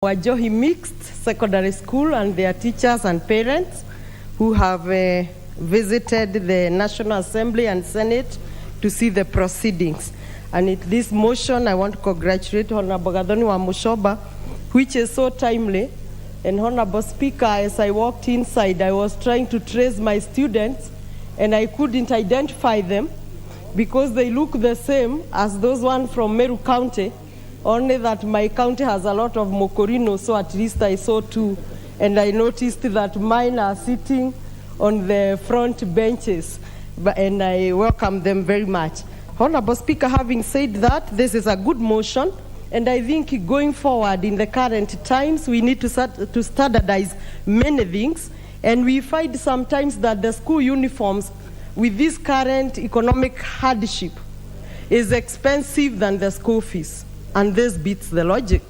Wajohi Mixed Secondary School and their teachers and parents who have visited the National Assembly and Senate to see the proceedings. And in this motion, I want to congratulate Honorable Gathoni wa Mushoba, which is so timely. And Honorable Speaker, as I walked inside, I was trying to trace my students, and I couldn't identify them because they look the same as those ones from Meru County. Only that my county has a lot of Mokorino, so at least I saw two. And I noticed that mine are sitting on the front benches, and I welcome them very much. Honorable Speaker, having said that, this is a good motion, and I think going forward in the current times, we need to standardize many things, and we find sometimes that the school uniforms with this current economic hardship is expensive than the school fees. And this beats the logic.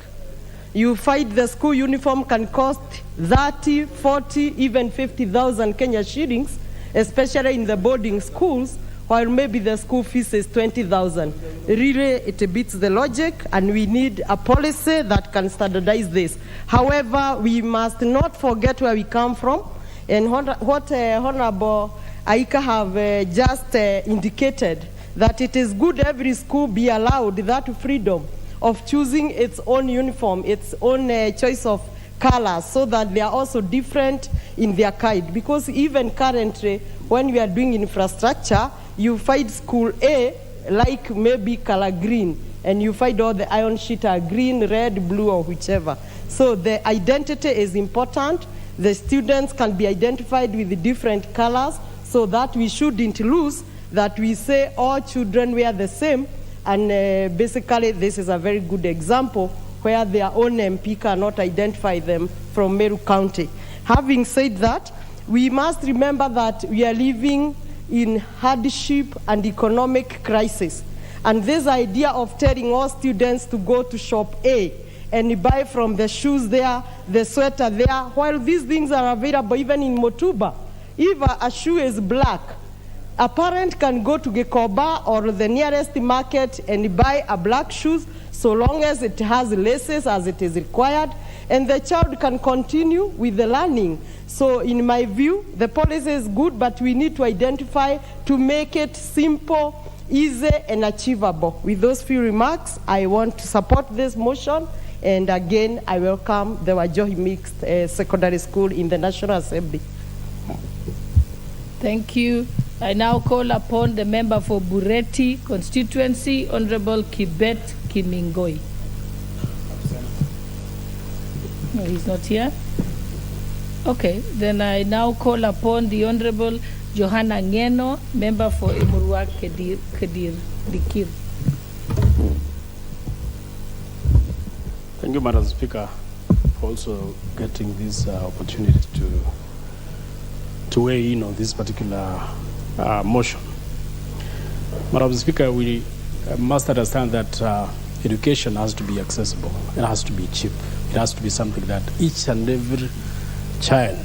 You find the school uniform can cost 30, 40, even 50,000 Kenya shillings, especially in the boarding schools, while maybe the school fees is 20,000. Really, it beats the logic, and we need a policy that can standardize this. However, we must not forget where we come from, and what Honorable Aika have just indicated, that it is good every school be allowed that freedom of choosing its own uniform, its own choice of colors, so that they are also different in their kind. Because even currently, when we are doing infrastructure, you find school A like maybe color green, and you find all the iron sheet are green, red, blue, or whichever. So the identity is important. The students can be identified with the different colors, so that we shouldn't lose that we say all children wear the same. And basically, this is a very good example where their own MP cannot identify them from Meru County. Having said that, we must remember that we are living in hardship and economic crisis. And this idea of telling all students to go to shop A and buy from the shoes there, the sweater there, while these things are available even in Motuba. If a shoe is black, a parent can go to Gekoba or the nearest market and buy a black shoes, so long as it has laces as it is required, and the child can continue with the learning. So in my view, the policy is good, but we need to identify to make it simple, easy, and achievable. With those few remarks, I want to support this motion, and again, I welcome the Wajohi Mixed Secondary School in the National Assembly. Thank you. I now call upon the member for Bureti constituency, Honorable Kibet Kimingoi. No, he's not here. Okay, then I now call upon the Honorable Johanna Ngeno, member for Imurua Kedir Dikir. Thank you, Madam Speaker, for also getting this opportunity to weigh in on this particular motion. Madam Speaker, we must understand that education has to be accessible. It has to be cheap. It has to be something that each and every child,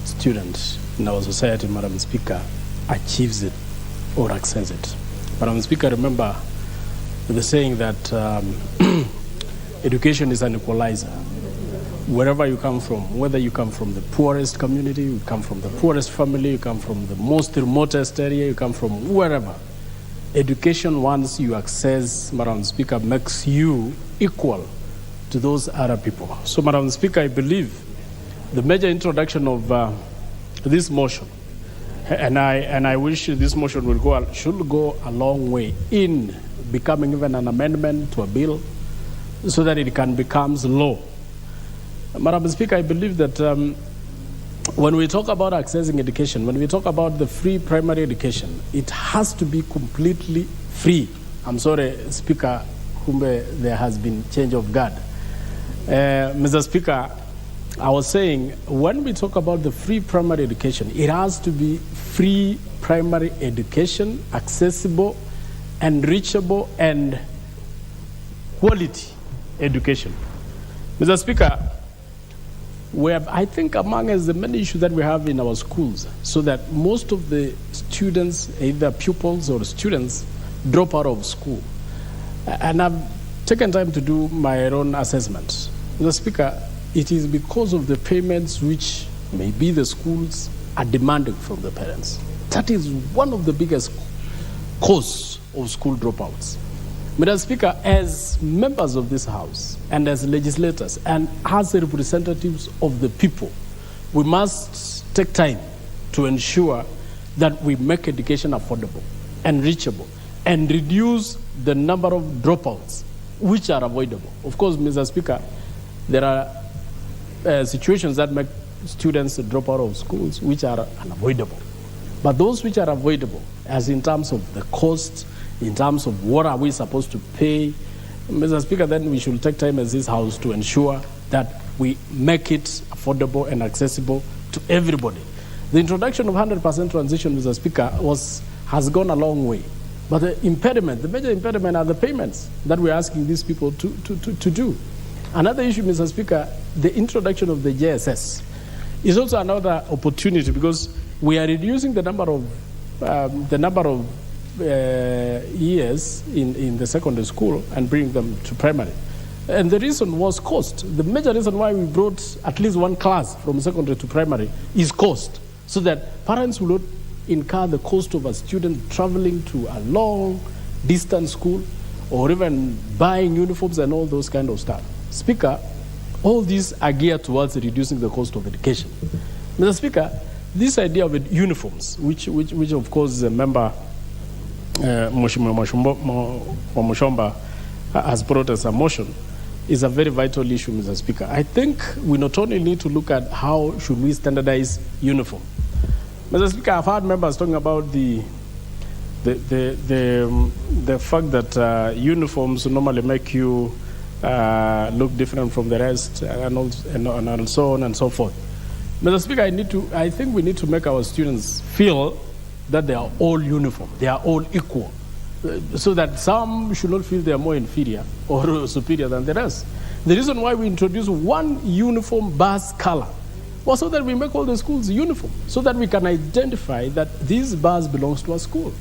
student in our society, Madam Speaker, achieves it or accesses it. Madam Speaker, remember the saying that education is an equalizer. Wherever you come from, whether you come from the poorest community, you come from the poorest family, you come from the most remotest area, you come from wherever, education, once you access, Madam Speaker, makes you equal to those other people. So, Madam Speaker, I believe the major introduction of this motion, and I wish this motion should go a long way in becoming even an amendment to a bill so that it can become law. Madam Speaker, I believe that when we talk about accessing education, when we talk about the free primary education, it has to be completely free. I'm sorry, Speaker, there has been change of guard. Mr. Speaker, I was saying, when we talk about the free primary education, it has to be free primary education, accessible and reachable and quality education. Mr. Speaker, we have, I think, among us the many issues that we have in our schools, so that most of the students, either pupils or students, drop out of school. And I've taken time to do my own assessment. Mr. Speaker, it is because of the payments which maybe the schools are demanding from the parents. That is one of the biggest cause of school dropouts. Mr. Speaker, as members of this House and as legislators and as representatives of the people, we must take time to ensure that we make education affordable and reachable and reduce the number of dropouts which are avoidable. Of course, Mr. Speaker, there are situations that make students drop out of schools which are unavoidable. But those which are avoidable, as in terms of the cost, in terms of what are we supposed to pay, Mr. Speaker, then we should take time as this House to ensure that we make it affordable and accessible to everybody. The introduction of 100% transition, Mr. Speaker, has gone a long way. But the major impediment are the payments that we're asking these people to do. Another issue, Mr. Speaker, the introduction of the JSS is also another opportunity because we are reducing the number of years in the secondary school and bring them to primary. And the reason was cost. The major reason why we brought at least one class from secondary to primary is cost, so that parents will not incur the cost of a student traveling to a long distance school or even buying uniforms and all those kind of stuff. Speaker, all these are geared towards reducing the cost of education. Mr. Speaker, this idea of uniforms, which of course the member Mushomba has brought as a motion, is a very vital issue, Mr. Speaker. I think we not only need to look at how should we standardize uniform. Mr. Speaker, I've heard members talking about the fact that uniforms normally make you look different from the rest, and so on and so forth. Mr. Speaker, I think we need to make our students feel that they are all uniform, they are all equal, so that some should not feel they are more inferior or superior than the rest. The reason why we introduce one uniform bus color was so that we make all the schools uniform, so that we can identify that this bus belongs to a school.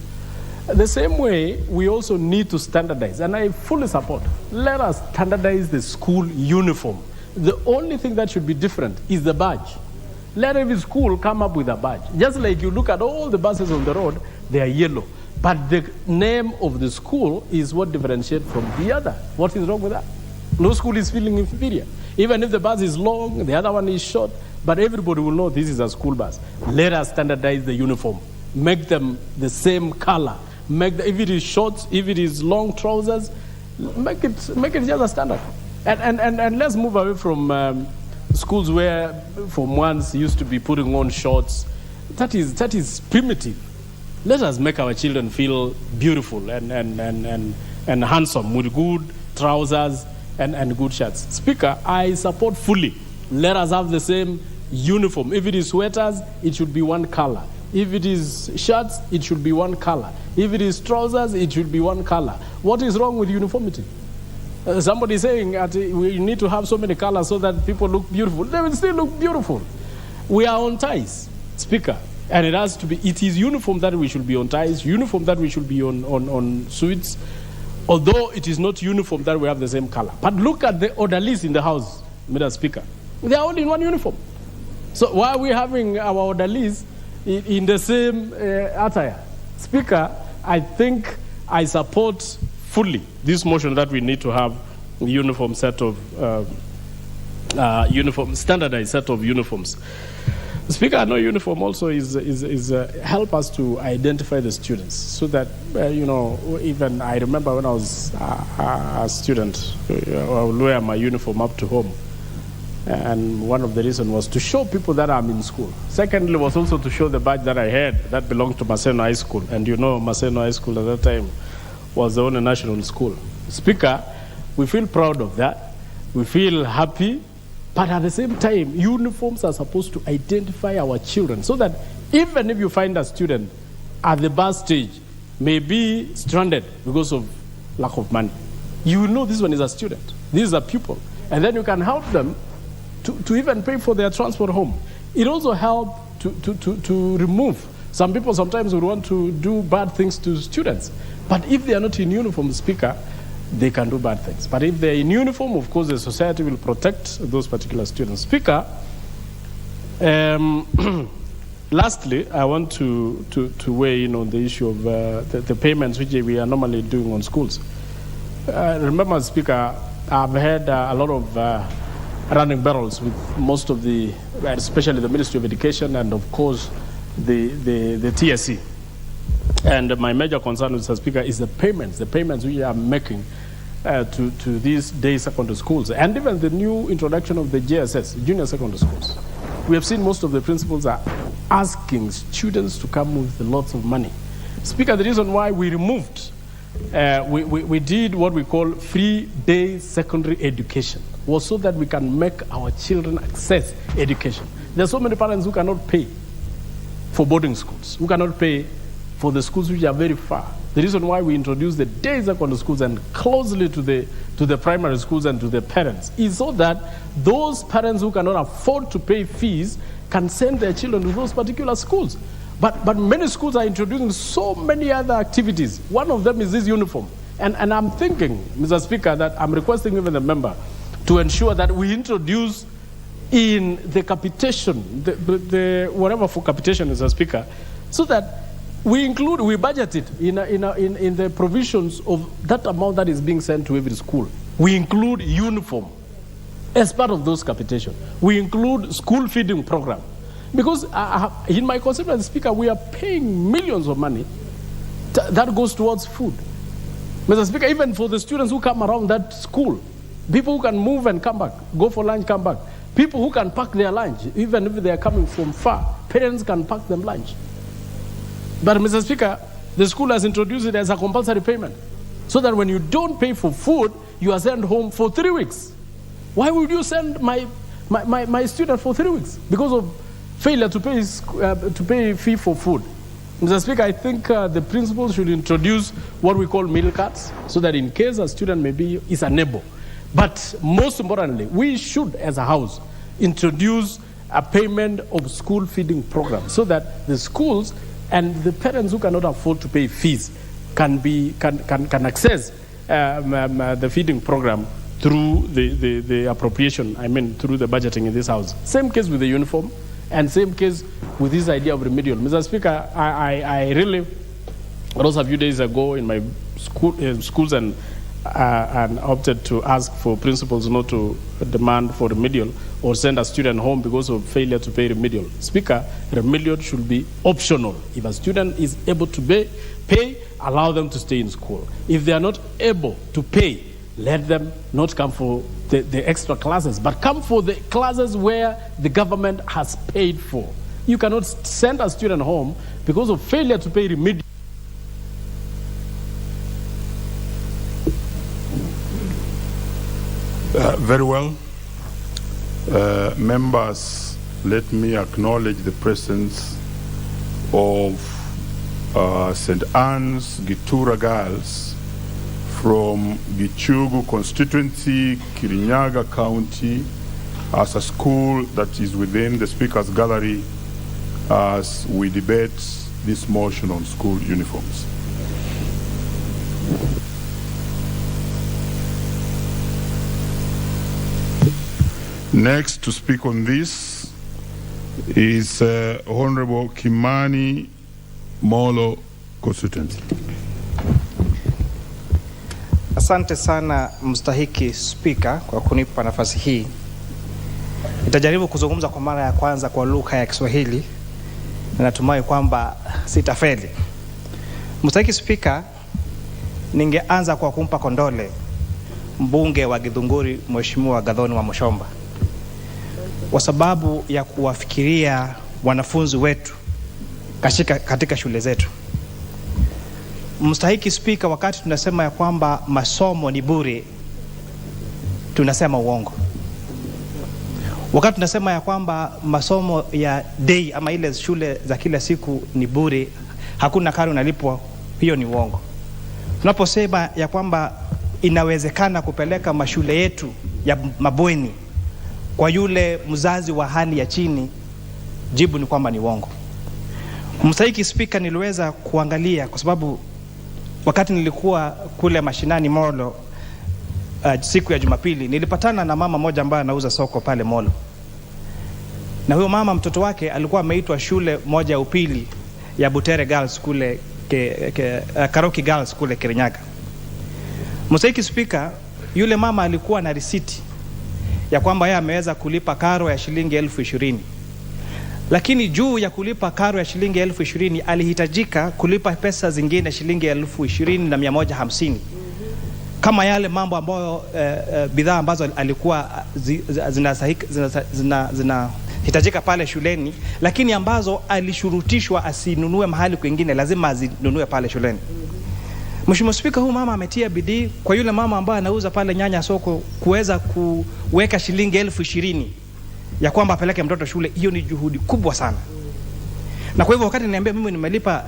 The same way, we also need to standardize, and I fully support, let us standardize the school uniform. The only thing that should be different is the badge. Let every school come up with a badge. Just like you look at all the buses on the road, they are yellow. But the name of the school is what differentiates from the other. What is wrong with that? No school is feeling inferior. Even if the bus is long, the other one is short, but everybody will know this is a school bus. Let us standardize the uniform. Make them the same color. If it is short, if it is long trousers, make it just a standard. And let's move away from schools where Form 1s used to be putting on shorts. That is primitive. Let us make our children feel beautiful and handsome with good trousers and good shirts. Speaker, I support fully. Let us have the same uniform. If it is sweaters, it should be one color. If it is shirts, it should be one color. If it is trousers, it should be one color. What is wrong with uniformity? Somebody saying that we need to have so many colors so that people look beautiful. They will still look beautiful. We are on ties, Speaker, and it is uniform that we should be on ties, uniform that we should be on suits, although it is not uniform that we have the same color. But look at the orderlies in the House, Mr. Speaker. They are all in one uniform. So why are we having our orderlies in the same attire? Speaker, I think I support fully this motion that we need to have a uniform set of standardized set of uniforms. Speaker, I know uniform also is help us to identify the students, so that even I remember when I was a student, I would wear my uniform up to home, and one of the reasons was to show people that I'm in school. Secondly, was also to show the badge that I had that belonged to Maseno High School, and Maseno High School at that time was the only national school. Speaker, we feel proud of that. We feel happy. But at the same time, uniforms are supposed to identify our children, so that even if you find a student at the bus stage, may be stranded because of lack of money, you will know this one is a student, this is a pupil. And then you can help them to even pay for their transport home. It also helps to remove. Some people sometimes would want to do bad things to students. But if they are not in uniform, Speaker, they can do bad things. But if they're in uniform, of course, the society will protect those particular students. Speaker, lastly, I want to weigh in on the issue of the payments which we are normally doing on schools. Remember, Speaker, I've had a lot of running battles with most of the, especially the Ministry of Education and, of course, the TSC. And my major concern, Mr. Speaker, is the payments we are making to these day secondary schools, and even the new introduction of the JSS, junior secondary schools. We have seen most of the principals are asking students to come with lots of money. Speaker, the reason why we removed, we did what we call free day secondary education was so that we can make our children access education. There are so many parents who cannot pay for boarding schools, who cannot pay for the schools which are very far. The reason why we introduced the day secondary schools and closely to the primary schools and to the parents is so that those parents who cannot afford to pay fees can send their children to those particular schools. But many schools are introducing so many other activities. One of them is this uniform. And I'm thinking, Mr. Speaker, that I'm requesting even the member to ensure that we introduce in the capitation, the whatever for capitation, Mr. Speaker, so that we budget it in the provisions of that amount that is being sent to every school. We include uniform as part of those capitation. We include school feeding program. Because in my constituency, Speaker, we are paying millions of money that goes towards food. Mr. Speaker, even for the students who come around that school, people who can move and come back, go for lunch, come back, people who can pack their lunch, even if they are coming from far, parents can pack them lunch. But, Mr. Speaker, the school has introduced it as a compulsory payment, so that when you don't pay for food, you are sent home for 3 weeks. Why would you send my student for 3 weeks? Because of failure to pay fee for food. Mr. Speaker, I think the principals should introduce what we call meal cards, so that in case a student is unable. But most importantly, we should, as a house, introduce a payment of school feeding program, so that the schools and the parents who cannot afford to pay fees can access the feeding program through the appropriation, through the budgeting in this house. Same case with the uniform, and same case with this idea of remedial. Mr. Speaker, I really, also a few days ago in my schools and opted to ask for principals not to demand for remedial or send a student home because of failure to pay remedial. Speaker, remedial should be optional. If a student is able to pay, allow them to stay in school. If they are not able to pay, let them not come for the extra classes, but come for the classes where the government has paid for. You cannot send a student home because of failure to pay remedial. Very well. Members, let me acknowledge the presence of St. Anne's Gitura girls from Gichugu constituency, Kirinyaga County, as a school that is within the Speaker's gallery as we debate this motion on school uniforms. Next to speak on this is Honorable Kimani Molo, constituency. Asante sana mstahiki Speaker kwa kunipa nafasi hii. Nitajaribu kuzungumza kwa mara ya kwanza kwa lugha ya Kiswahili na natumai kwamba sitafeli. Mstahiki Speaker, ningeanza kwa kumpa kondole mbunge wa Githunguri Mheshimiwa Gathoni wa Mushomba kwa sababu ya kuwafikiria wanafunzi wetu katika shule zetu. Mstahiki Speaker, wakati tunasema ya kwamba masomo ni bure, tunasema uongo. Wakati tunasema ya kwamba masomo ya day ama ile shule za kila siku ni bure, hakuna karo unalipwa, hiyo ni uongo. Tunaposema ya kwamba inawezekana kupeleka mashule yetu ya mabweni kwa yule mzazi wa hali ya chini, jibu ni kwamba ni uongo. Mstahiki Speaker, niliweza kuangalia kwa sababu wakati nilikuwa kule mashinani Molo siku ya Jumapili nilipatana na mama moja ambaye anauza soko pale Molo. Na huyo mama mtoto wake alikuwa ameitwa shule moja ya upili ya Butere Girls kule Karoki Girls kule Kirinyaga. Msaiki Speaker, yule mama alikuwa na risiti ya kwamba yeye ameweza kulipa karo ya shilingi 20,000. Lakini juu ya kulipa karo ya shilingi 20,000 alihitajika kulipa pesa zingine shilingi 20,150. Kama yale mambo ambayo bidhaa ambazo alikuwa zinahitajika pale shuleni, lakini ambazo alishurutishwa asinunue mahali kwingine, lazima azinunue pale shuleni. Mheshimiwa Spika, huyu mama ametia bidii kwa yule mama ambaye anauza pale nyanya soko kuweza kuweka shilingi 20,000 ya kwamba apeleke mtoto shule. Hiyo ni juhudi kubwa sana. Na kwa hivyo wakati niambia mimi nimelipa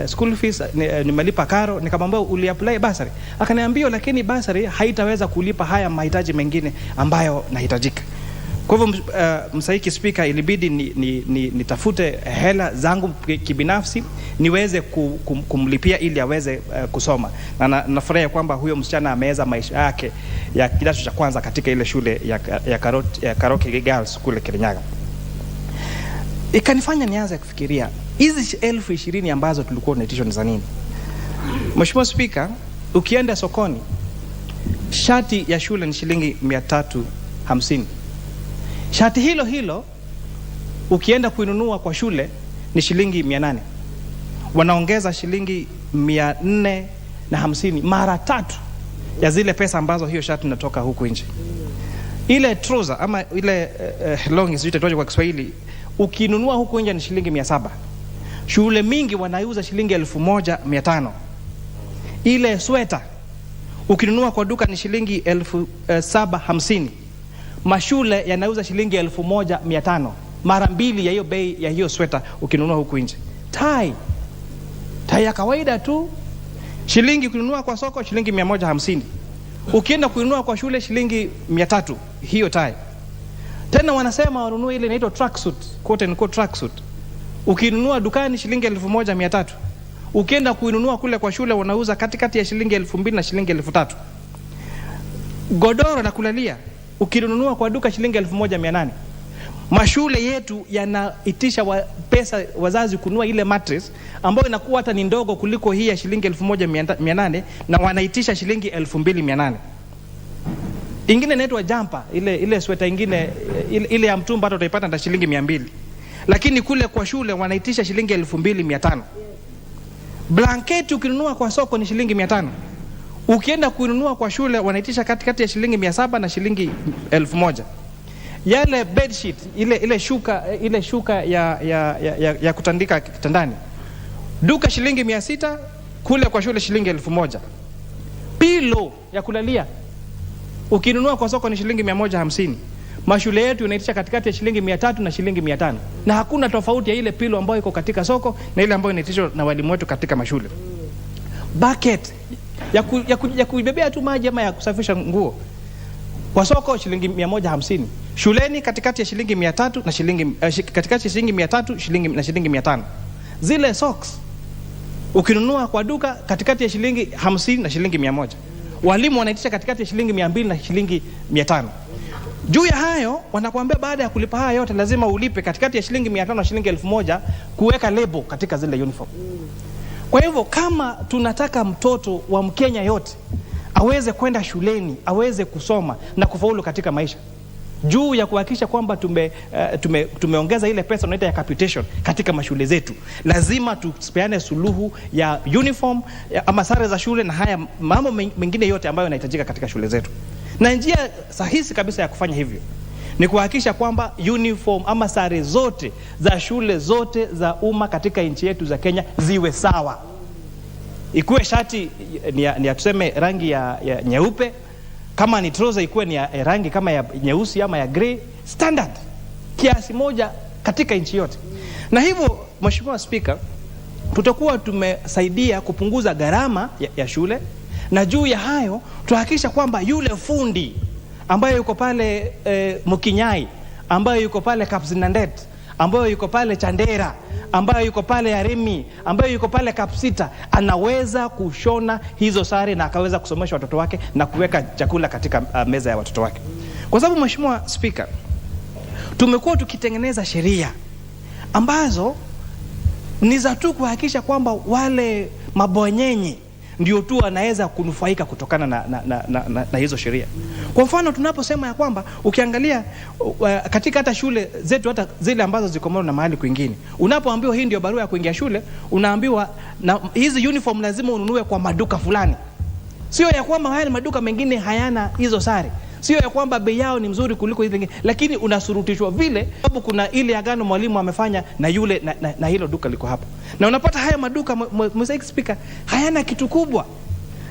school fees, nimelipa karo, nikamwambia uliapply bursary. Akaniambia lakini bursary haitaweza kulipa haya mahitaji mengine ambayo nahitajika. Kwa hivyo Msaiki Speaker, ilibidi nitafute hela zangu kibinafsi niweze kumlipia ili aweze kusoma. Na nafurahi kwamba huyo msichana ameweza maisha yake ya kidato cha kwanza katika ile shule ya Karoki Girls kule Kirinyaga. Ikanifanya nianze kufikiria hizi 20,000 ambazo tulikuwa tunaitishwa ni za nini? Mheshimiwa Speaker, ukienda sokoni shati ya shule ni shilingi 350. Shati hilo ukienda kuinunua kwa shule ni shilingi 800. Wanaongeza shilingi 450, mara 3 ya zile pesa ambazo hiyo shati inatoka huku nje. Ile trouser ama ile longi zitoje kwa Kiswahili, ukinunua huku nje ni shilingi 700. Shule mingi wanauza shilingi 1,500. Ile sweta ukinunua kwa duka ni shilingi 750. Mashule yanauza shilingi 1,500, mara 2 ya hiyo bei ya hiyo sweta ukinunua huku nje. Tai ya kawaida tu shilingi ukinunua kwa soko shilingi 150. Ukienda kununua kwa shule shilingi 300 hiyo tai. Tena wanasema wanunue ile inaitwa tracksuit, quote and quote tracksuit. Ukinunua dukani shilingi 1,300. Ukienda kuinunua kule kwa shule wanauza katikati ya shilingi 2,000 na shilingi 3,000. Godoro la kulalia ukinunua kwa duka shilingi 1,800. Mashule yetu yanaitisha pesa wazazi kununua ile mattress ambayo inakuwa hata ni ndogo kuliko hii ya shilingi 1,800 na wanaitisha shilingi 2,800. Ingine inaitwa jumper, ile sweta ingine ile ya mtumba hata utaipata na shilingi 200. Lakini kule kwa shule wanaitisha shilingi 2,500. Blanketi ukinunua kwa soko ni shilingi 500. Ukienda kuinunua kwa shule wanaitisha katikati ya shilingi 700 na shilingi 1,000. Yale bed sheet, ile shuka ya kutandika kitandani, duka shilingi 600, kule kwa shule shilingi 1,000. Pilo ya kulalia ukinunua kwa soko ni shilingi 150. Mashule yetu inaitisha katikati ya shilingi 300 na shilingi 500. Na hakuna tofauti ya ile pilo ambayo iko katika soko na ile ambayo inaitishwa na walimu wetu katika mashule. Bucket ya kuibebea tu maji ama ya kusafisha nguo kwa soko shilingi 150. Shuleni katikati ya shilingi 300 na shilingi 500. Zile socks ukinunua kwa duka katikati ya shilingi 50 na shilingi 100. Walimu wanaitisha katikati ya shilingi 200 na shilingi 500. Juu ya hayo wanakuambia baada ya kulipa haya yote lazima ulipe katikati ya shilingi 500 na shilingi 1,000 kuweka label katika zile uniform. Kwa hivyo kama tunataka mtoto wa Mkenya yote aweze kwenda shuleni, aweze kusoma na kufaulu katika maisha, juu ya kuhakikisha kwamba tumeongeza ile pesa tunaita ya capitation katika mashule zetu, lazima tupeane suluhu ya uniform ama sare za shule na haya mambo mengine yote ambayo yanahitajika katika shule zetu. Na njia sahihi kabisa ya kufanya hivyo ni kuhakikisha kwamba uniform ama sare zote za shule zote za umma katika nchi yetu za Kenya ziwe sawa. Ikuwe shati ni tuseme rangi ya nyeupe, kama ni trouser ikuwe ni ya rangi kama ya nyeusi ama ya grey, standard kiasi moja katika nchi yote. Na hivyo Mheshimiwa Speaker, tutakuwa tumesaidia kupunguza gharama ya shule, na juu ya hayo tuhakikisha kwamba yule fundi ambaye yuko pale Mukinyai, ambaye yuko pale Kapsinandet, ambayo yuko pale Chandera, ambayo yuko pale Yarimi, ambayo yuko pale Kapsita, anaweza kushona hizo sare na akaweza kusomesha watoto wake na kuweka chakula katika meza ya watoto wake. Kwa sababu Mheshimiwa Speaker, tumekuwa tukitengeneza sheria ambazo ni za tu kuhakikisha kwamba wale mabwanyenye ndio tu anaweza kunufaika kutokana na hizo sheria. Kwa mfano tunaposema ya kwamba ukiangalia katika hata shule zetu, hata zile ambazo ziko na mahali kwingine, unapoambiwa hii ndio barua ya kuingia shule, unaambiwa na hizi uniform lazima ununue kwa maduka fulani. Sio ya kwamba haya maduka mengine hayana hizo sare, sio ya kwamba bei yao ni mzuri kuliko hizo nyingine, lakini unasurutishwa vile sababu kuna ile agano mwalimu amefanya na yule na hilo duka liko hapo. Na unapata haya maduka Mr. Speaker hayana kitu kubwa.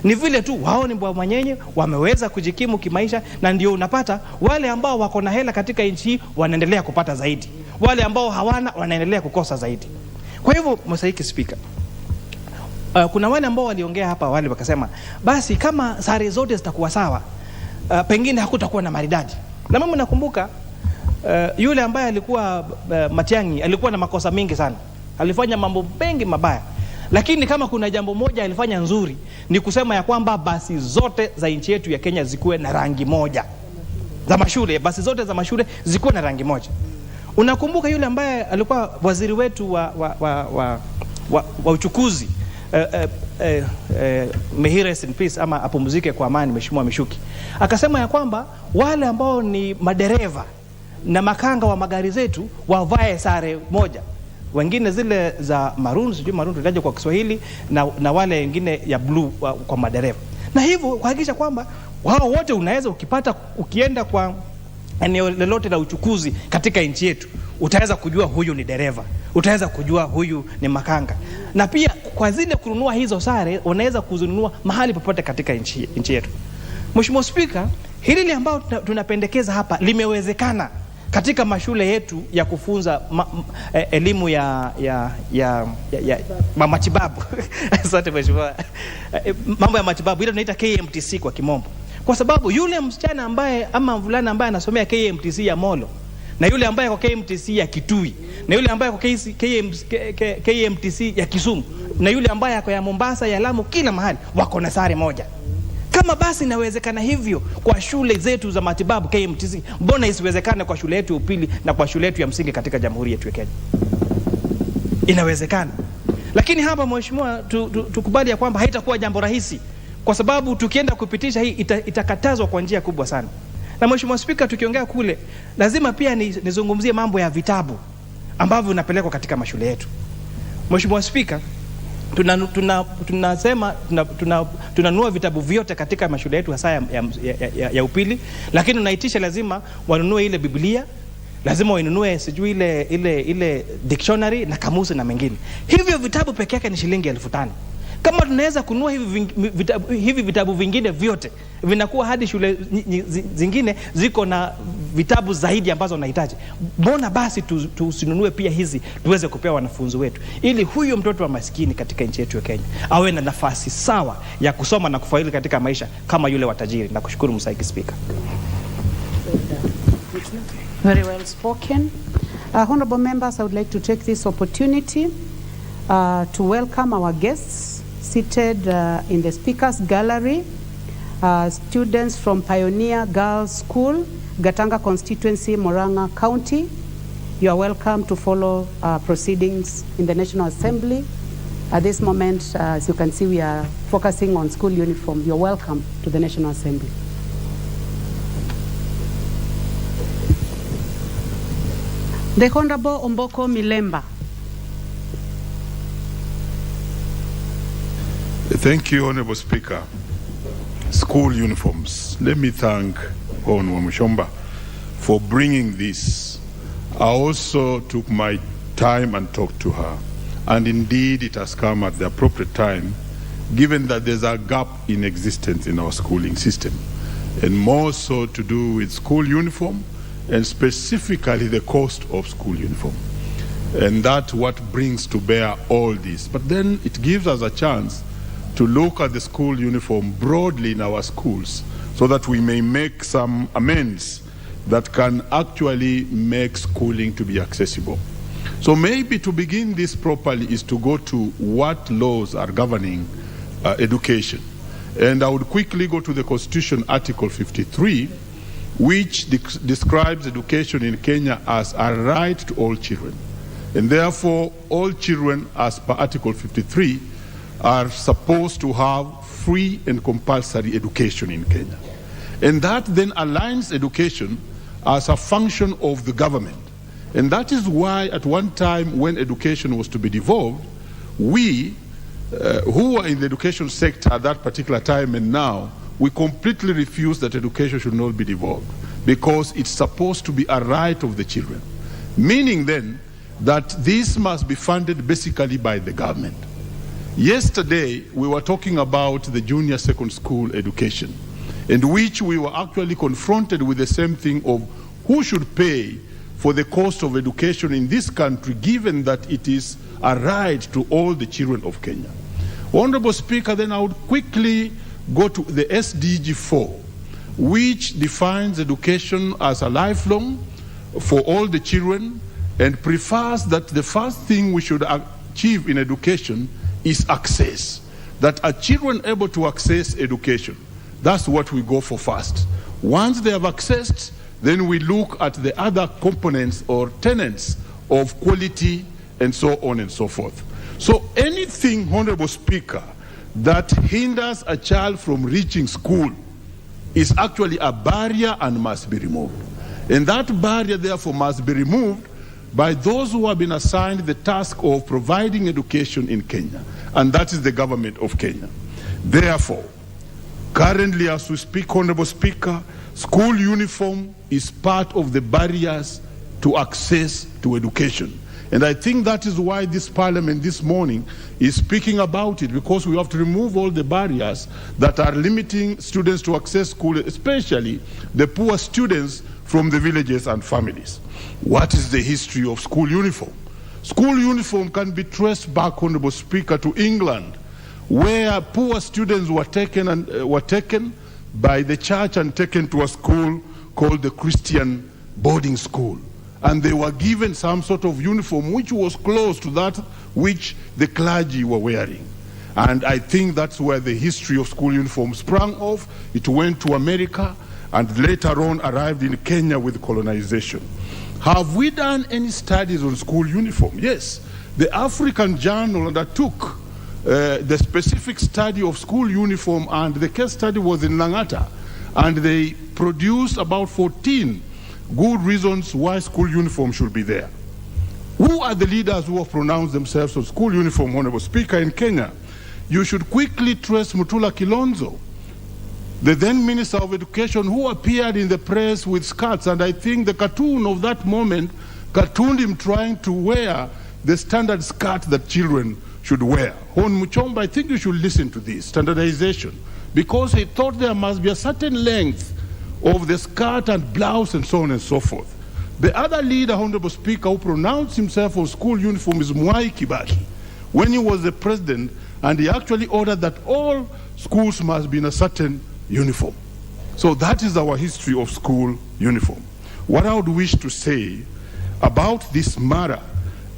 Ni vile tu wao ni mwanyenye wameweza kujikimu kimaisha, na ndio unapata wale ambao wako na hela katika nchi hii wanaendelea kupata zaidi. Wale ambao hawana wanaendelea kukosa zaidi. Kwa hivyo Mr. Speaker, kuna wale ambao waliongea hapa wale wakasema basi kama sare zote zitakuwa sawa, pengine hakutakuwa na maridadi. Na mimi nakumbuka yule ambaye alikuwa Matiang'i alikuwa na makosa mengi sana. Alifanya mambo mengi mabaya. Lakini kama kuna jambo moja alifanya nzuri ni kusema ya kwamba basi zote za nchi yetu ya Kenya zikuwe na rangi moja. Za mashule, basi zote za mashule zikuwe na rangi moja. Unakumbuka yule ambaye alikuwa waziri wetu wa uchukuzi, may he rest in peace, ama apumzike kwa amani, Mheshimiwa Mishuki, akasema ya kwamba wale ambao ni madereva na makanga wa magari zetu wavae sare moja, wengine zile za maroon, sijui maroon tutaje kwa Kiswahili, na wale wengine ya blue kwa madereva. Na hivyo kuhakikisha kwamba wao wote unaweza ukienda kwa eneo lolote la uchukuzi katika nchi yetu, utaweza kujua huyu ni dereva, utaweza kujua huyu ni makanga. Na pia kwa zile kununua hizo sare unaweza kuzinunua mahali popote katika nchi yetu. Mheshimiwa Speaker, hili ambalo tunapendekeza hapa limewezekana katika mashule yetu ya kufunza elimu ya matibabu. Asante Mheshimiwa. Mambo ya matibabu ile tunaita KMTC kwa kimombo. Kwa sababu yule msichana ambaye ama mvulana ambaye anasomea KMTC ya Molo, na yule ambaye kwa KMTC ya Kitui, na yule ambaye kwa KMTC ya Kisumu, na yule ambaye kwa ya Mombasa, ya Lamu, kila mahali wako na sare moja. Kama basi inawezekana hivyo kwa shule zetu za matibabu KMTC, mbona isiwezekane kwa shule yetu ya upili na kwa shule yetu ya msingi katika Jamhuri yetu ya Kenya? Inawezekana. Lakini hapa Mheshimiwa, tukubali ya kwamba haitakuwa jambo rahisi, kwa sababu tukienda kupitisha hii itakatazwa kwa njia kubwa sana. Na Mheshimiwa Speaker, tukiongea kule lazima pia nizungumzie mambo ya vitabu ambavyo vinapelekwa katika mashule yetu. Mheshimiwa Speaker, tunasema tunanunua vitabu vyote katika mashule yetu hasa ya upili, lakini unaitisha lazima wanunue ile Biblia, lazima wanunue sijui ile dictionary na kamusi na mengine. Hivyo vitabu peke yake ni shilingi 1500. Kama tunaweza kununua hivi vitabu vingine vyote, vinakuwa hadi shule zingine ziko na vitabu zaidi ambazo unahitaji. Mbona basi tusinunue pia hizi tuweze kupea wanafunzi wetu, ili huyo mtoto wa maskini katika nchi yetu ya Kenya awe na nafasi sawa ya kusoma na kufaulu katika maisha kama yule watajiri. Na kushukuru Mr. Speaker. Very well spoken. Honorable members, I would like to take this opportunity to welcome our guests seated in the speakers gallery, students from Pioneer Girls School, Gatanga constituency, Murang'a County. You are welcome to follow proceedings in the National Assembly. At this moment, as you can see, we are focusing on school uniform. You are welcome to the National Assembly. The Honorable Omboko Milemba. Thank you, Honorable Speaker. School uniforms. Let me thank Honorable Mushomba for bringing this. I also took my time and talked to her. And indeed, it has come at the appropriate time, given that there's a gap in existence in our schooling system, and more so to do with school uniform, and specifically the cost of school uniform. And that's what brings to bear all this. But then it gives us a chance to look at the school uniform broadly in our schools so that we may make some amends that can actually make schooling to be accessible. So maybe to begin this properly is to go to what laws are governing education. And I would quickly go to the Constitution, Article 53, which describes education in Kenya as a right to all children. And therefore, all children, as per Article 53, are supposed to have free and compulsory education in Kenya. And that then aligns education as a function of the government. And that is why at one time when education was to be devolved, we who were in the education sector at that particular time and now, we completely refused that education should not be devolved because it's supposed to be a right of the children. Meaning then that this must be funded basically by the government. Yesterday, we were talking about the junior second school education, in which we were actually confronted with the same thing of who should pay for the cost of education in this country, given that it is a right to all the children of Kenya. Honorable Speaker, then I would quickly go to the SDG 4, which defines education as a lifelong for all the children and prefers that the first thing we should achieve in education is access. That are children able to access education? That's what we go for first. Once they have accessed, then we look at the other components or tenets of quality and so on and so forth. So anything, Honorable Speaker, that hinders a child from reaching school is actually a barrier and must be removed. And that barrier, therefore, must be removed by those who have been assigned the task of providing education in Kenya, and that is the government of Kenya. Therefore, currently as we speak, Honorable Speaker, school uniform is part of the barriers to access to education. And I think that is why this parliament this morning is speaking about it, because we have to remove all the barriers that are limiting students to access school, especially the poor students from the villages and families. What is the history of school uniform? School uniform can be traced back, Honorable Speaker, to England, where poor students were taken by the church and taken to a school called the Christian boarding school. And they were given some sort of uniform which was close to that which the clergy were wearing. And I think that's where the history of school uniform sprang off. It went to America and later on arrived in Kenya with colonization. Have we done any studies on school uniform? Yes. The African Journal undertook the specific study of school uniform, and the case study was in Langata, and they produced about 14 good reasons why school uniform should be there. Who are the leaders who have pronounced themselves on school uniform, Honorable Speaker, in Kenya? You should quickly trace Mutula Kilonzo, the then Minister of Education, who appeared in the press with skirts, and I think the cartoon of that moment cartooned him trying to wear the standard skirt that children should wear. Hon Muchomba, I think you should listen to this, standardization, because he thought there must be a certain length of the skirt and blouse and so on and so forth. The other leader, Honorable Speaker, who pronounced himself on school uniform is Mwai Kibaki, when he was the president, and he actually ordered that all schools must be in a certain uniform. So that is our history of school uniform. What I would wish to say about this matter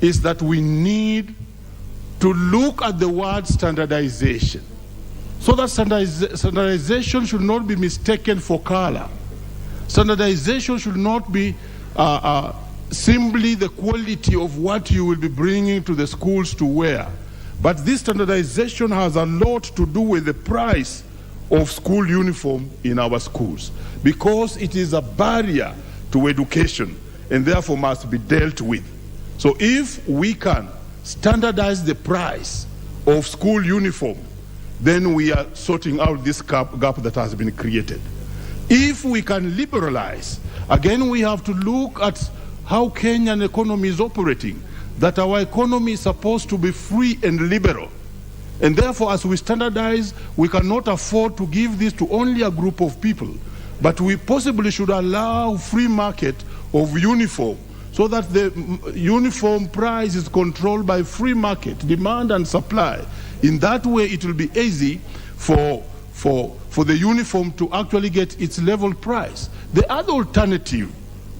is that we need to look at the word standardization, so that standardization should not be mistaken for color. Standardization should not be simply the quality of what you will be bringing to the schools to wear. But this standardization has a lot to do with the price of school uniform in our schools, because it is a barrier to education and therefore must be dealt with. So if we can standardize the price of school uniform, then we are sorting out this gap that has been created. If we can liberalize, again we have to look at how Kenyan economy is operating, that our economy is supposed to be free and liberal. And therefore, as we standardize, we cannot afford to give this to only a group of people, but we possibly should allow free market of uniform, so that the uniform price is controlled by free market, demand and supply. In that way, it will be easy for the uniform to actually get its level price. The other alternative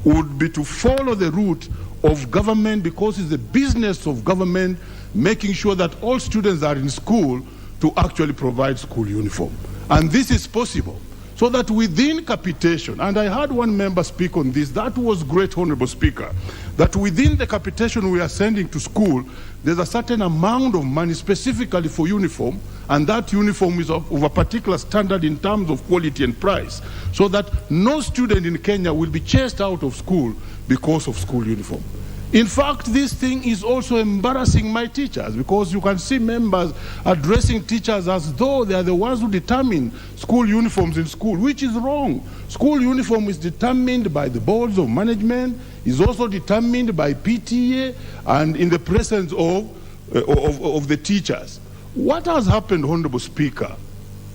would be to follow the route of government, because it's the business of government making sure that all students are in school to actually provide school uniform. And this is possible. So that within capitation, and I heard one member speak on this, that was great, Honorable Speaker, that within the capitation we are sending to school, there's a certain amount of money specifically for uniform, and that uniform is of a particular standard in terms of quality and price, so that no student in Kenya will be chased out of school because of school uniform. In fact, this thing is also embarrassing my teachers, because you can see members addressing teachers as though they are the ones who determine school uniforms in school, which is wrong. School uniform is determined by the boards of management, is also determined by PTA, and in the presence of the teachers. What has happened, Honorable Speaker,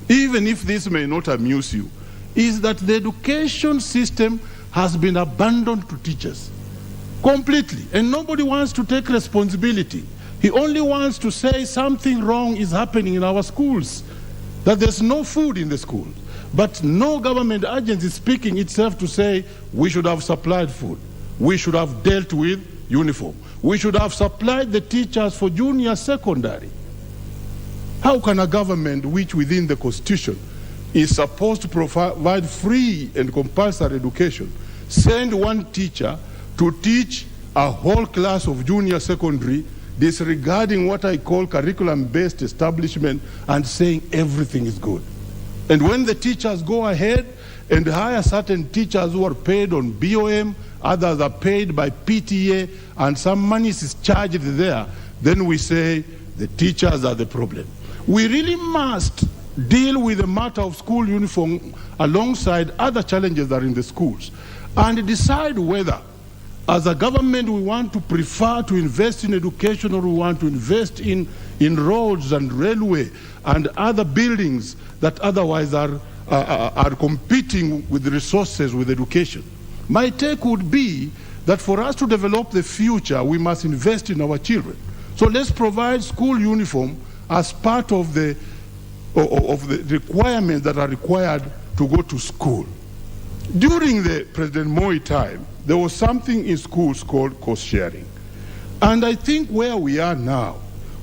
even if this may not amuse you, is that the education system has been abandoned to teachers. Completely. And nobody wants to take responsibility. He only wants to say something wrong is happening in our schools, that there's no food in the schools. But no government agency is speaking itself to say we should have supplied food. We should have dealt with uniform. We should have supplied the teachers for junior secondary. How can a government which within the Constitution is supposed to provide free and compulsory education send one teacher to teach a whole class of junior secondary, disregarding what I call curriculum-based establishment and saying everything is good? And when the teachers go ahead and hire certain teachers who are paid on BOM, others are paid by PTA, and some money is charged there, then we say the teachers are the problem. We really must deal with the matter of school uniform alongside other challenges that are in the schools, and decide whether as a government we want to prefer to invest in education, or we want to invest in roads and railway and other buildings that otherwise are competing with the resources with education. My take would be that for us to develop the future, we must invest in our children. So let's provide school uniform as part of the requirements that are required to go to school. During the President Moi time, there was something in schools called cost sharing. And I think where we are now,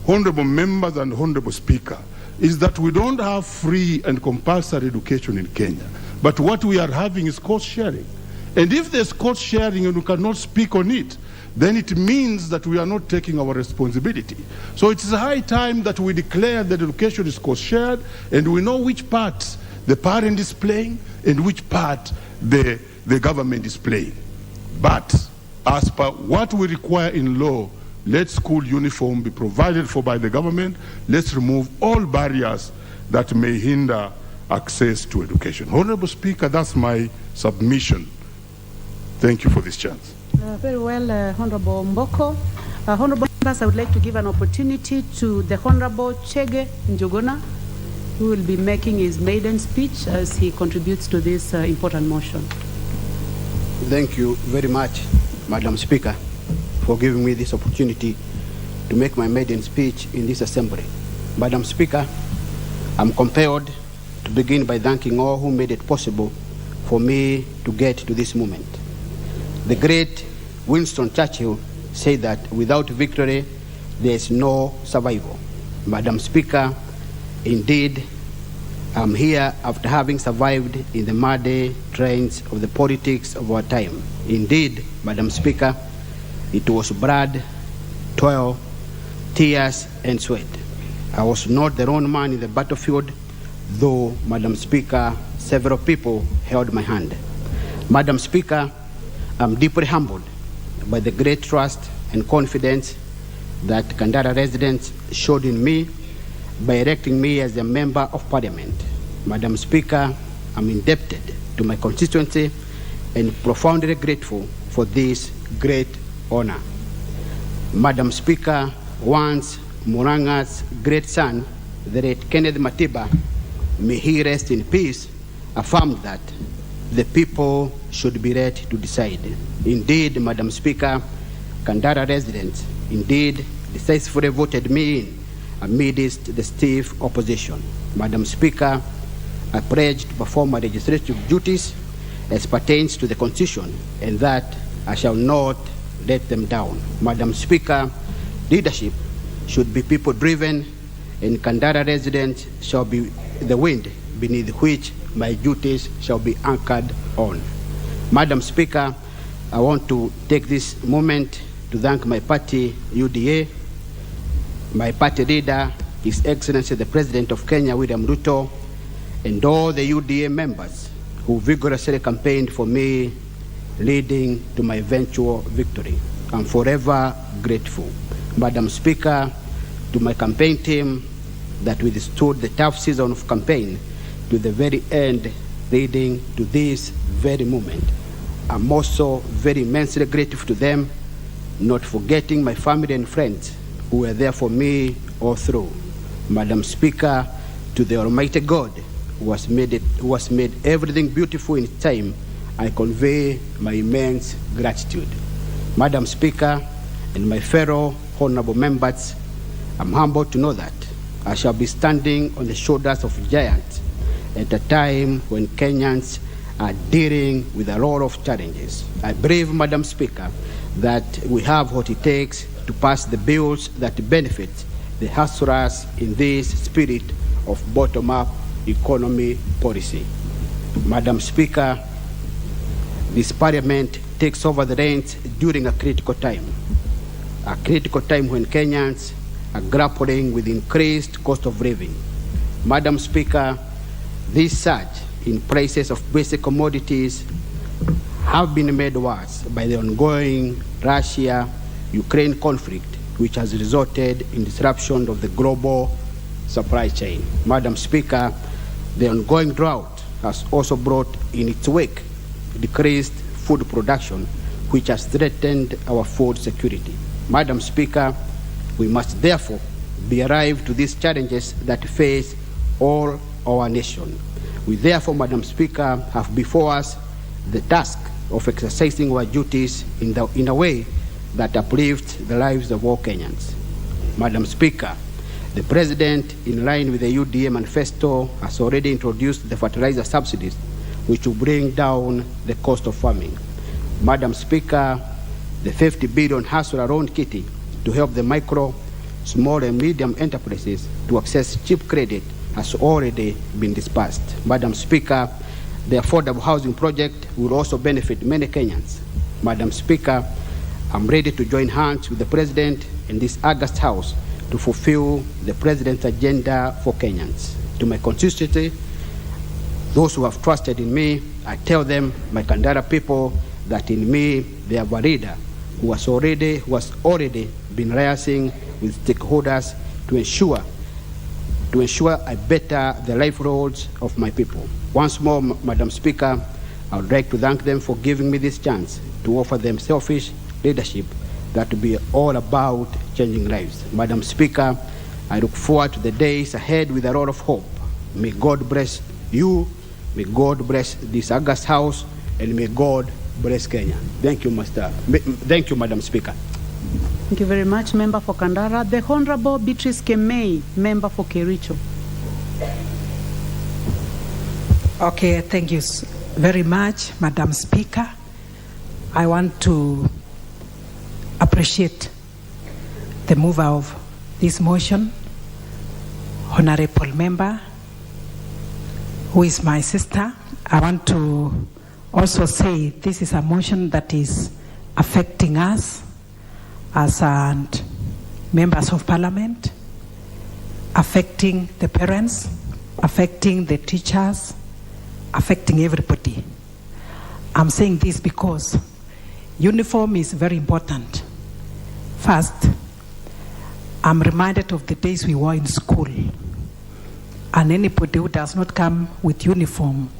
honorable members and honorable Speaker, is that we don't have free and compulsory education in Kenya. But what we are having is cost sharing. And if there's cost sharing and we cannot speak on it, then it means that we are not taking our responsibility. So it's high time that we declare that education is cost shared, and we know which part the parent is playing and which part the government is playing. But as per what we require in law, let school uniform be provided for by the government. Let's remove all barriers that may hinder access to education. Honorable Speaker, that's my submission. Thank you for this chance. Very well, Honorable Mboko. Honorable members, I would like to give an opportunity to the Honorable Chege Njuguna, who will be making his maiden speech as he contributes to this important motion. Thank you very much, Madam Speaker, for giving me this opportunity to make my maiden speech in this assembly. Madam Speaker, I'm compelled to begin by thanking all who made it possible for me to get to this moment. The great Winston Churchill said that without victory, there is no survival. Madam Speaker, indeed, I'm here after having survived in the muddy trains of the politics of our time. Indeed, Madam Speaker, it was blood, toil, tears, and sweat. I was not the lone man in the battlefield, though, Madam Speaker, several people held my hand. Madam Speaker, I'm deeply humbled by the great trust and confidence that Kandara residents showed in me by electing me as a member of parliament. Madam Speaker, I'm indebted to my constituency and profoundly grateful for this great honor. Madam Speaker, once Muranga's great son, the late Kenneth Matiba, may he rest in peace, affirmed that the people should be led to decide. Indeed, Madam Speaker, Kandara residents indeed decisively voted me in amidst the stiff opposition. Madam Speaker, I pledged to perform my legislative duties as pertains to the Constitution, and that I shall not let them down. Madam Speaker, leadership should be people-driven, and Kandara residents shall be the wind beneath which my duties shall be anchored on. Madam Speaker, I want to take this moment to thank my party, UDA, my party leader, His Excellency the President of Kenya, William Ruto, and all the UDA members who vigorously campaigned for me, leading to my eventual victory. I'm forever grateful. Madam Speaker, to my campaign team that withstood the tough season of campaign to the very end, leading to this very moment. I'm also very immensely grateful to them, not forgetting my family and friends who were there for me all through. Madam Speaker, to the Almighty God who has made everything beautiful in its time, I convey my immense gratitude. Madam Speaker and my fellow honorable members, I'm humbled to know that I shall be standing on the shoulders of giants at a time when Kenyans are dealing with a lot of challenges. I believe, Madam Speaker, that we have what it takes to pass the bills that benefit the hustlers in this spirit of bottom-up economy policy. Madam Speaker, this parliament takes over the reins during a critical time when Kenyans are grappling with increased cost of living. Madam Speaker, this surge in prices of basic commodities have been made worse by the ongoing Russia-Ukraine conflict, which has resulted in disruption of the global supply chain. Madam Speaker, the ongoing drought has also brought in its wake decreased food production, which has threatened our food security. Madam Speaker, we must therefore be alive to these challenges that face all our nation. We therefore, Madam Speaker, have before us the task of exercising our duties in a way that uplifts the lives of all Kenyans. Madam Speaker, the President, in line with the UDA manifesto, has already introduced the fertilizer subsidies, which will bring down the cost of farming. Madam Speaker, the 50 billion hustler loan kitty to help the micro, small and medium enterprises to access cheap credit has already been dispersed. Madam Speaker, the affordable housing project will also benefit many Kenyans. Madam Speaker, I'm ready to join hands with the President in this August House to fulfill the President's agenda for Kenyans. To my constituency, those who have trusted in me, I tell them, my Kandara people, that in me they have a leader who has already been liaising with stakeholders to ensure I better the livelihoods of my people. Once more, Madam Speaker, I would like to thank them for giving me this chance to offer them selfish leadership that will be all about changing lives. Madam Speaker, I look forward to the days ahead with a lot of hope. May God bless you, may God bless this August House, and may God bless Kenya. Thank you, Madam Speaker. Thank you very much, Member for Kandara. The Honorable Beatrice Kemei, Member for Kericho. Okay, thank you very much, Madam Speaker. I want to appreciate the mover of this motion, Honorable Member, who is my sister. I want to also say this is a motion that is affecting us as members of Parliament, affecting the parents, affecting the teachers, affecting everybody. I'm saying this because uniform is very important. First, I'm reminded of the days we were in school, and anybody who does not come with uniform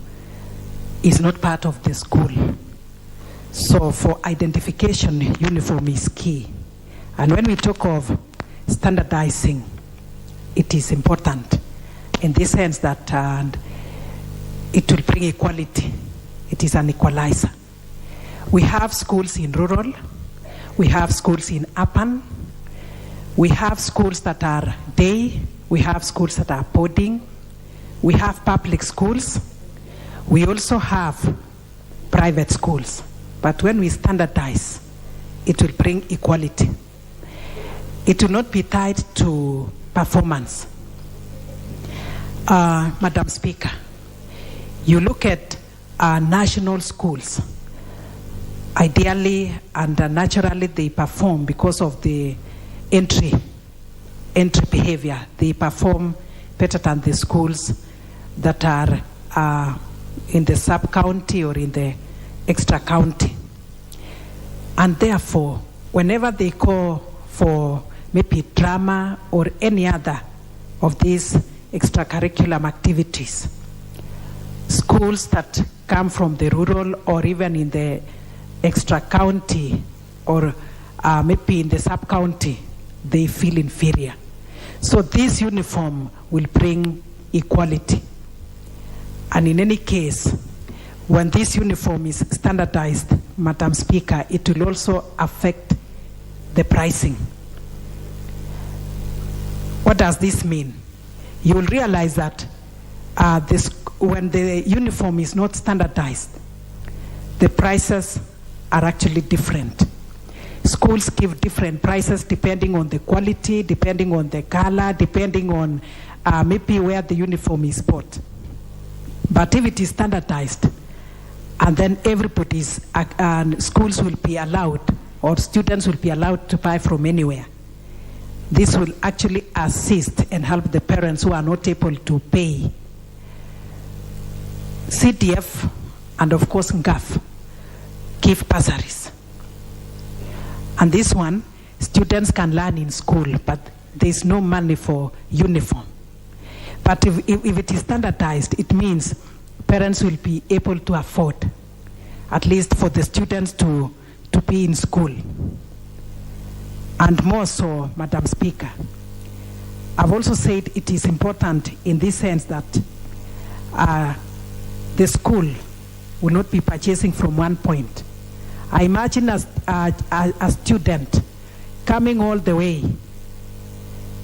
is not part of the school. So for identification, uniform is key. And when we talk of standardizing, it is important in the sense that it will bring equality. It is an equalizer. We have schools in rural, we have schools in urban, we have schools that are day, we have schools that are boarding, we have public schools, we also have private schools. But when we standardize, it will bring equality. It will not be tied to performance. Madam Speaker, you look at national schools. Ideally and naturally they perform because of the entry behavior. They perform better than the schools that are in the sub-county or in the extra county. And therefore, whenever they call for maybe drama or any other of these extracurricular activities, schools that come from the rural or even in the extra county or maybe in the sub-county, they feel inferior. So this uniform will bring equality. And in any case, when this uniform is standardized, Madam Speaker, it will also affect the pricing. What does this mean? You will realize that when the uniform is not standardized, the prices are actually different. Schools give different prices depending on the quality, depending on the color, depending on maybe where the uniform is bought. But if it is standardized, and then everybody's, schools will be allowed, or students will be allowed to buy from anywhere, this will actually assist and help the parents who are not able to pay. CDF and of course NGAF give bursaries. And this one, students can learn in school, but there's no money for uniform. But if it is standardized, it means parents will be able to afford, at least for the students to be in school. And more so, Madam Speaker, I've also said it is important in this sense that the school will not be purchasing from one point. I imagine a student coming all the way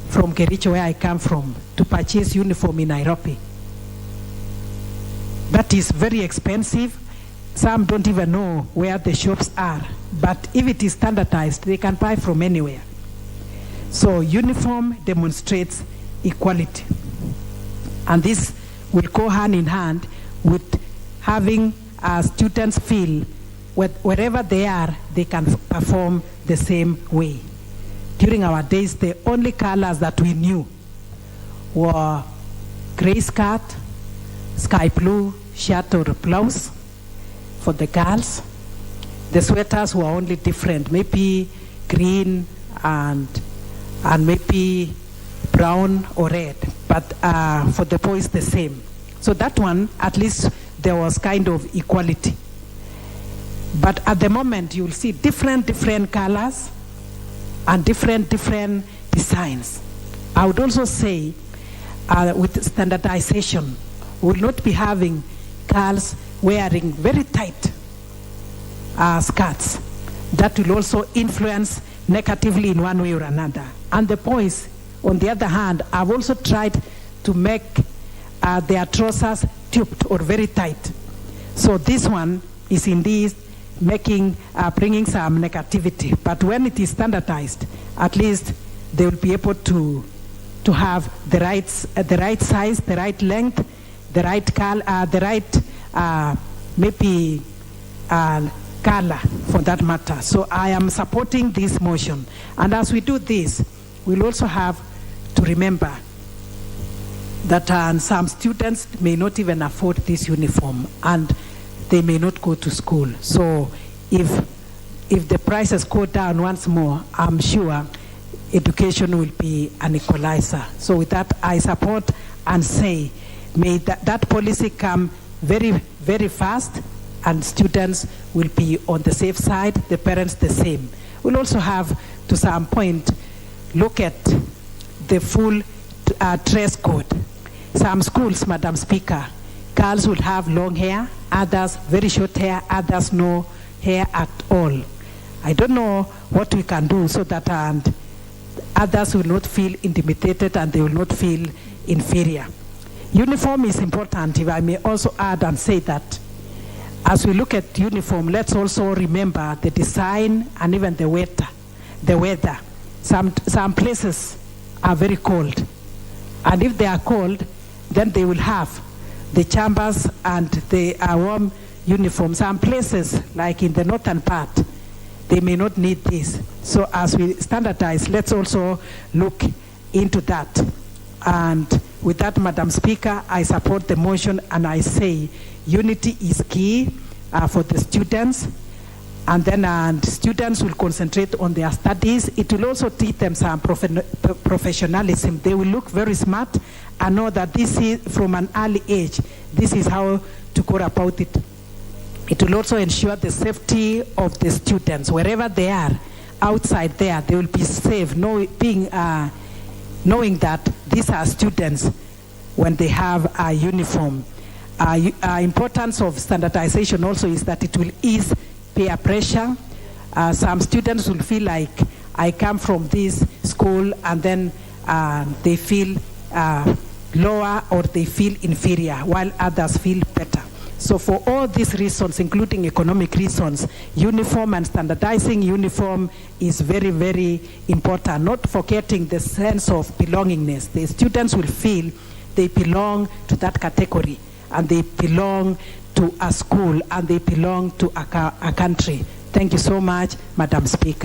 from Kericho, where I come from, to purchase uniform in Nairobi. That is very expensive. Some don't even know where the shops are. But if it is standardized, they can buy from anywhere. So uniform demonstrates equality. And this will go hand in hand with having students feel wherever they are, they can perform the same way. During our days, the only colors that we knew were gray skirt, sky blue shirt or blouse for the girls. The sweaters were only different, maybe green and maybe brown or red, but for the boys the same. So that one, at least there was kind of equality. But at the moment, you'll see different colors and different designs. I would also say with standardization, we will not be having girls wearing very tight skirts. That will also influence negatively in one way or another. And the boys, on the other hand, have also tried to make their trousers tubed or very tight. So this one is indeed bringing some negativity. But when it is standardized, at least they will be able to have the right size, the right length, the right color, color for that matter. So I am supporting this motion. And as we do this, we'll also have to remember that some students may not even afford this uniform and they may not go to school. So if the prices go down once more, I'm sure education will be an equalizer. So with that, I support and say, may that policy come very, very fast, and students will be on the safe side, the parents the same. We'll also have, to some point, look at the full dress code. Some schools, Madam Speaker, girls will have long hair, others very short hair, others no hair at all. I don't know what we can do so that others will not feel intimidated and they will not feel inferior. Uniform is important. If I may also add and say that as we look at uniform, let's also remember the design and even the weather. Some places are very cold. And if they are cold, then they will have the chambers and the warm uniform. Some places, like in the northern part, they may not need this. So as we standardize, let's also look into that. And with that, Madam Speaker, I support the motion and I say unity is key for the students. And then students will concentrate on their studies. It will also teach them some professionalism. They will look very smart and know that this is from an early age. This is how to go about it. It will also ensure the safety of the students. Wherever they are, outside there, they will be safe, knowing that these are students when they have a uniform. Importance of standardization also is that it will ease peer pressure. Some students will feel like, I come from this school, and then they feel lower or they feel inferior, while others feel better. So for all these reasons, including economic reasons, uniform and standardizing uniform is very, very important, not forgetting the sense of belongingness. The students will feel they belong to that category, and they belong to a school, and they belong to a country. Thank you so much, Madam Speaker.